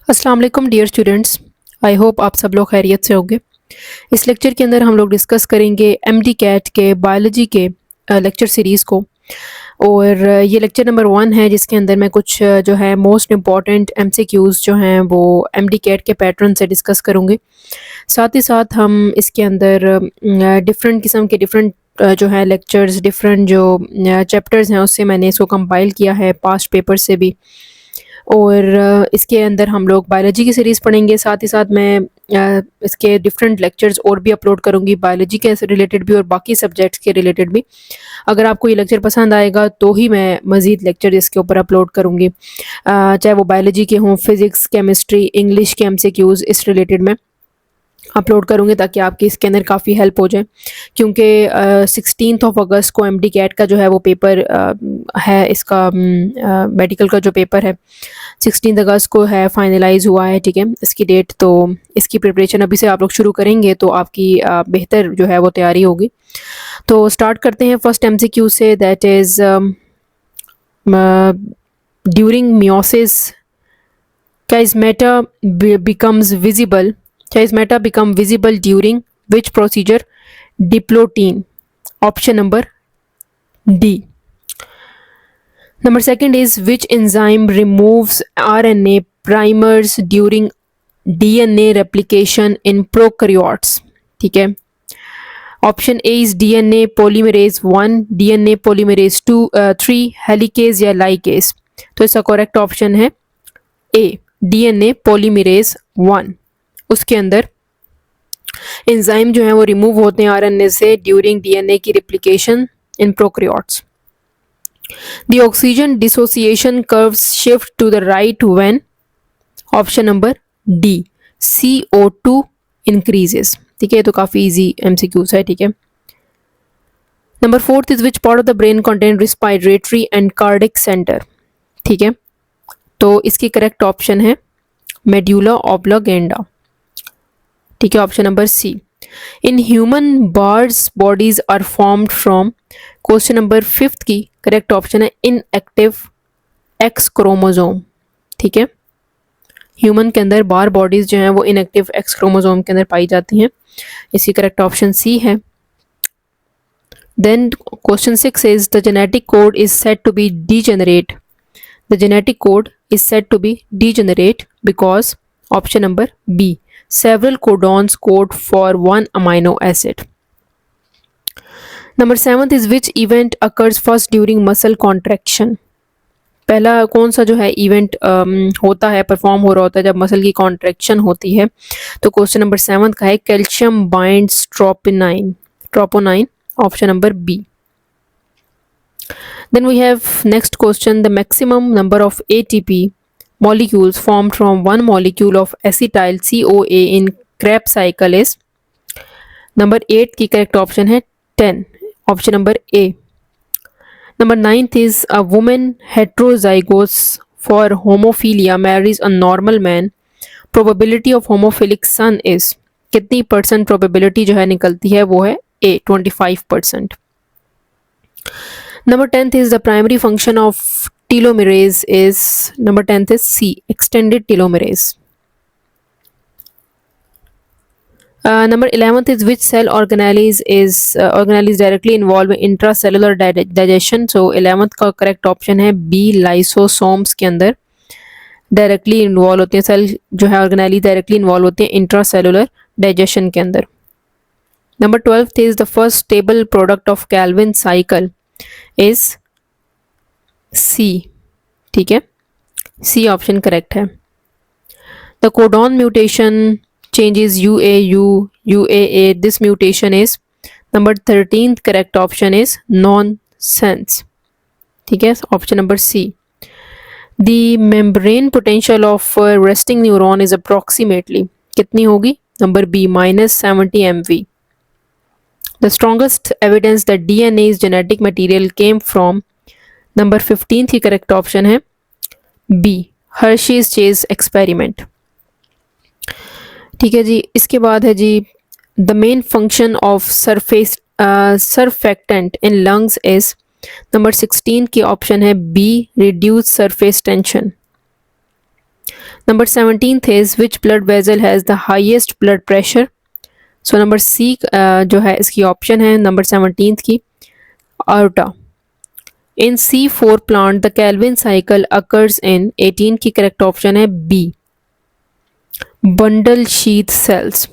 अस्सलाम वालेकुम dear students. I hope आप सब लोग खैरियत से होंगे। इस लेक्चर के अंदर हम लोग डिस्कस करेंगे एमडी कैट के बायोलॉजी के लेक्चर सीरीज़ को। और ये लेक्चर नंबर 1 है जिसके अंदर मैं कुछ जो है मोस्ट इम्पॉर्टेंट एमसीक्यूज़ जो हैं वो एमडी कैट के पैटर्न से डिस्कस करूँगी। साथ ही साथ हम इसके अंदर डिफरेंट किस्म के डिफरेंट जो है लेक्चर्स डिफरेंट जो चैप्टर्स हैं उससे मैंने इसको कंपाइल किया है पास्ट पेपर से भी। और इसके अंदर हम लोग बायोलॉजी की सीरीज़ पढ़ेंगे। साथ ही साथ मैं इसके डिफरेंट लेक्चर्स और भी अपलोड करूँगी, बायोलॉजी के रिलेटेड भी और बाकी सब्जेक्ट्स के रिलेटेड भी। अगर आपको ये लेक्चर पसंद आएगा तो ही मैं मज़ीद लेक्चर इसके ऊपर अपलोड करूँगी, चाहे वो बायोलॉजी के हों, फिज़िक्स, केमिस्ट्री, इंग्लिश के एमसीक्यूज़ इस रिलेटेड में अपलोड करूँगी ताकि आपकी इसके अंदर काफ़ी हेल्प हो जाए। क्योंकि 16 अगस्त को एमडी कैट का जो है वो पेपर है, इसका मेडिकल का जो पेपर है 16 अगस्त को है, फाइनलाइज हुआ है, ठीक है, इसकी डेट। तो इसकी प्रिपरेशन अभी से आप लोग शुरू करेंगे तो आपकी बेहतर जो है वो तैयारी होगी। तो स्टार्ट करते हैं फर्स्ट एमसीक्यू से, that is during meiosis charismata becomes visible. Charismata become visible during which procedure? Diplotin. Option number D. Number second is which enzyme removes RNA primers during DNA replication in prokaryotes? ठीक है, option A is DNA polymerase 1, DNA polymerase 2, 3, helicase या लाइकेज। तो इसका correct option है ए, DNA polymerase 1। उसके अंदर enzyme जो है वो रिमूव होते हैं आरएनए से ड्यूरिंग डीएनए की replication in prokaryotes. The oxygen dissociation curves shift to the right when? Option number D, CO2 increases. ठीक है, तो काफ़ी इजी एमसीक्यूज है, ठीक है। Number 4 is which part of the brain contain respiratory and cardiac center? ठीक है, तो इसकी करेक्ट ऑप्शन है मेड्यूला ऑब्लिगेंडा। ठीक है, option number C. In human birds bodies are formed from? Question number 5 की करेक्ट ऑप्शन है इनएक्टिव एक्स क्रोमोजोम। ठीक है, ह्यूमन के अंदर बार बॉडीज जो हैं वो इनएक्टिव एक्स क्रोमोजोम के अंदर पाई जाती हैं। इसकी करेक्ट ऑप्शन सी है। Then question 6 is the genetic code is said to be degenerate. The genetic code is said to be degenerate because option number B, several codons code for one amino acid. Number 7 is which event occurs first during muscle contraction? पहला कौन सा जो है event होता है, perform हो रहा होता है जब मसल की कॉन्ट्रैक्शन होती है? तो क्वेश्चन नंबर 7 का है calcium binds troponin, option number B. Then we have next question, the maximum number of ATP molecules formed from one molecule of acetyl CoA in Krebs cycle is? Number 8 की correct option है 10, option number A. Number 9 is a woman heterozygous for homophilia marries a normal man, probability of homophilic son is? कितनी % probability जो है निकलती है वो है A, 25%. Number 10th is the primary function of telomerase is? Number 10th is C, extended telomerase. Number 11th is which cell organelles is directly involved in intracellular digestion? So 11th का correct option है B, lysosomes के अंदर directly involve होते हैं, cell जो है organelles directly involve होते हैं intracellular digestion के अंदर। Number 12th is the first stable product of Calvin cycle is C। ठीक है, C ऑप्शन करेक्ट है। The codon mutation changes UAU UAA, this mutation is? Number 13th correct option is nonsense। ठीक है, option number C। The membrane potential of resting neuron is approximately कितनी होगी? Number B, -70 MV। The strongest evidence that DNA is genetic material came from? Number 15th he correct option है B, Hershey's Chase experiment। ठीक है जी, इसके बाद है जी the main function of surfactant in lungs is? Number 16 की option है B, reduce surface tension। Number 17th is which blood vessel has the highest blood pressure? So number C जो है इसकी ऑप्शन है नंबर 17th की aorta. In C4 plant the Calvin cycle occurs in 18 की correct option है B bundle sheath cells.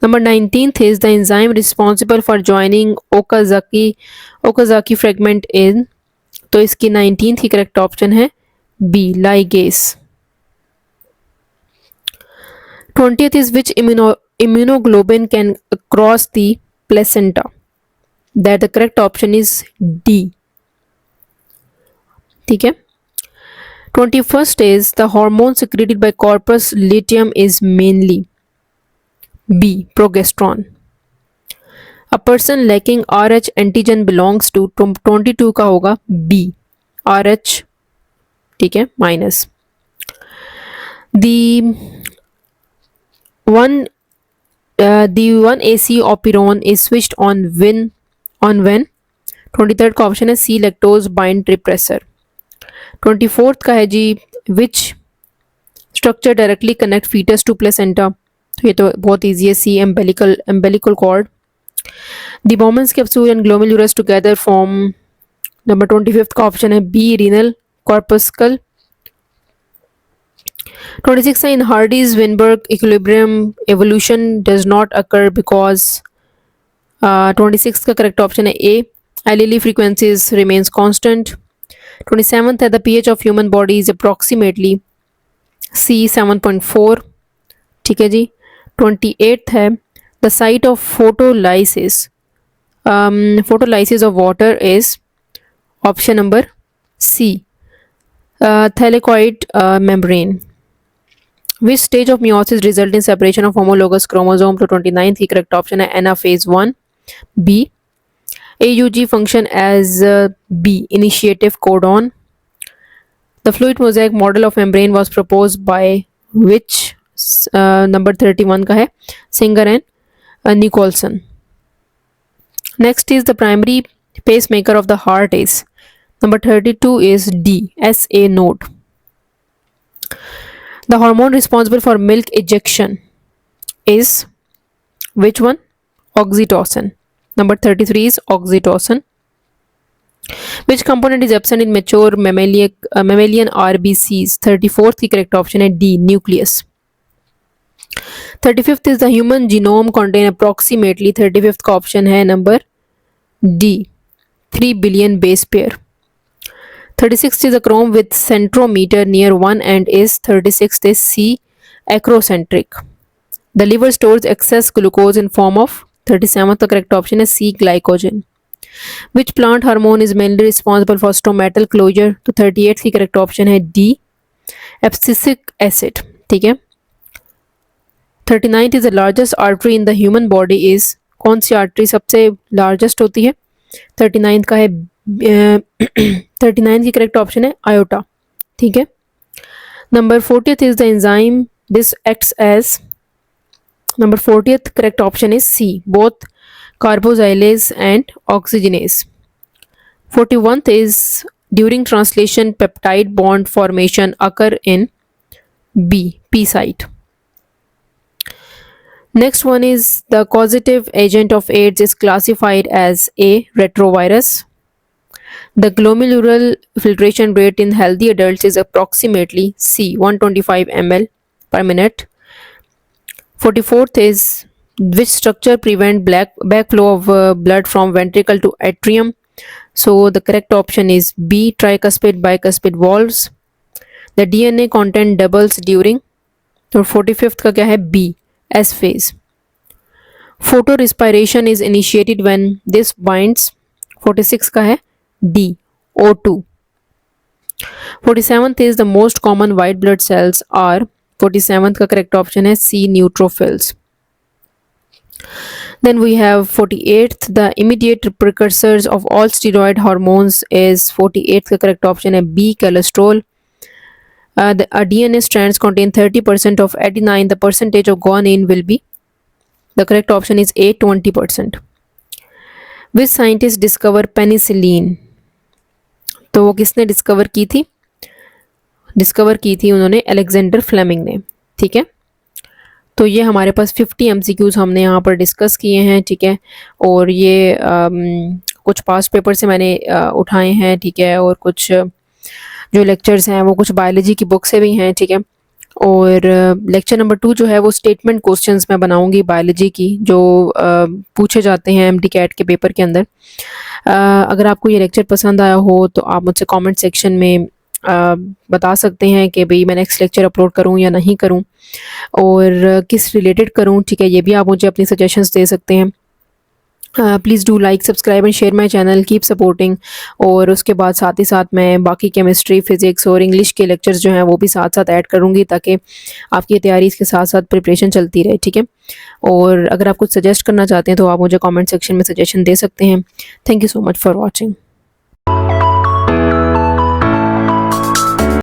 Number 19th is the enzyme responsible for joining Okazaki fragment in, तो इसकी 19th की correct option है B ligase. 20th is which immunoglobulin can cross the placenta? That the correct option is D. ठीक है. 21st is the hormone secreted by corpus luteum is mainly B progesterone. A person lacking RH antigen belongs to 22 का होगा B RH. ठीक है minus. The one AC operon is switched on when 23rd का option है C lactose bind repressor. 24th का है जी which structure directly connect fetus to placenta, तो ये तो बहुत ईजी है C umbilical cord. The Bowman's capsule and glomerulus together form, number 25th का ऑप्शन है B renal corpuscle. 26 in Hardy-Weinberg equilibrium evolution does not occur because 26 का correct option है A allele frequencies remains constant. 27th है the pH of human body is approximately C 7.4. ठीक है जी. 28th है the site of photolysis of water is option number C thylakoid membrane. Which stage of meiosis result in separation of homologous chromosome to 29th की correct option है anaphase 1 B. AUG function as B initiative codon. The fluid mosaic model of membrane was proposed by which number 31 का है Singer and Nicholson. Next is the primary pacemaker of the heart is number 32 is D SA node. The hormone responsible for milk ejection is which one? Oxytocin. Number 33 is oxytocin. Which component is absent in mature mammalian RBCs? 34th की correct option है D nucleus. 35th is the human genome contain approximately 35th का option है number D 3 billion base pair. 36th is a chrome with centrometer near one end is 36th is C acrocentric. The liver stores excess glucose in form of 37th the correct option is C glycogen. Which plant hormone is mainly responsible for stomatal closure? तो 38th की correct option है D abscisic acid. ठीक है. 39th is the largest artery in the human body is कौन सी artery सबसे largest होती है? 39th का है 39 की करेक्ट ऑप्शन है आयोटा. ठीक है. Number 40th is the enzyme this acts as number 40th correct option is C both carboxylase and oxygenase. 41th is during translation peptide bond formation occur in B P site. Next one is the causative agent of AIDS is classified as A retrovirus. The glomerular filtration rate in healthy adults is approximately C 125 ml per minute. 44th is which structure prevent backflow of blood from ventricle to atrium? So the correct option is B tricuspid bicuspid valves. The DNA content doubles during, और 45th का क्या है B S phase. Photorespiration is initiated when this binds. 46 का है D O2. 47th is the most common white blood cells are 47th का correct option है C neutrophils. Then we have 48th the immediate precursors of all steroid hormones is 48th का correct option है B cholesterol. The DNA strands contain 30% of adenine. The percentage of guanine will be, the correct option is A 20%. Which scientist discovered penicillin? तो वो किसने discover की थी? Discover की थी उन्होंने अलेक्जेंडर फ्लेमिंग ने। ठीक है, तो ये हमारे पास 50 MCQs हमने यहाँ पर डिस्कस किए हैं। ठीक है, और ये कुछ पास्ट पेपर से मैंने उठाए हैं। ठीक है, और कुछ जो लेक्चर्स हैं वो कुछ बायोलॉजी की बुक से भी हैं। ठीक है, और लेक्चर नंबर 2 जो है वो स्टेटमेंट क्वेश्चंस मैं बनाऊंगी बायोलॉजी की, जो पूछे जाते हैं MD-CAT के पेपर के अंदर। अगर आपको ये लेक्चर पसंद आया हो तो आप मुझसे कमेंट सेक्शन में बता सकते हैं कि भाई मैं नेक्स्ट लेक्चर अपलोड करूं या नहीं करूं, और किस रिलेटेड करूं। ठीक है, ये भी आप मुझे अपनी सजेशंस दे सकते हैं। Please do like, subscribe and share my channel, keep supporting. और उसके बाद साथ ही साथ मैं बाकी केमिस्ट्री, फिज़िक्स और इंग्लिश के लेक्चर्स जो हैं वो भी साथ साथ ऐड करूँगी, ताकि आपकी तैयारी इसके साथ साथ प्रिपरेशन चलती रहे। ठीक है, और अगर आप कुछ सजेस्ट करना चाहते हैं तो आप मुझे कमेंट सेक्शन में सजेशन दे सकते हैं। Thank you so much for watching.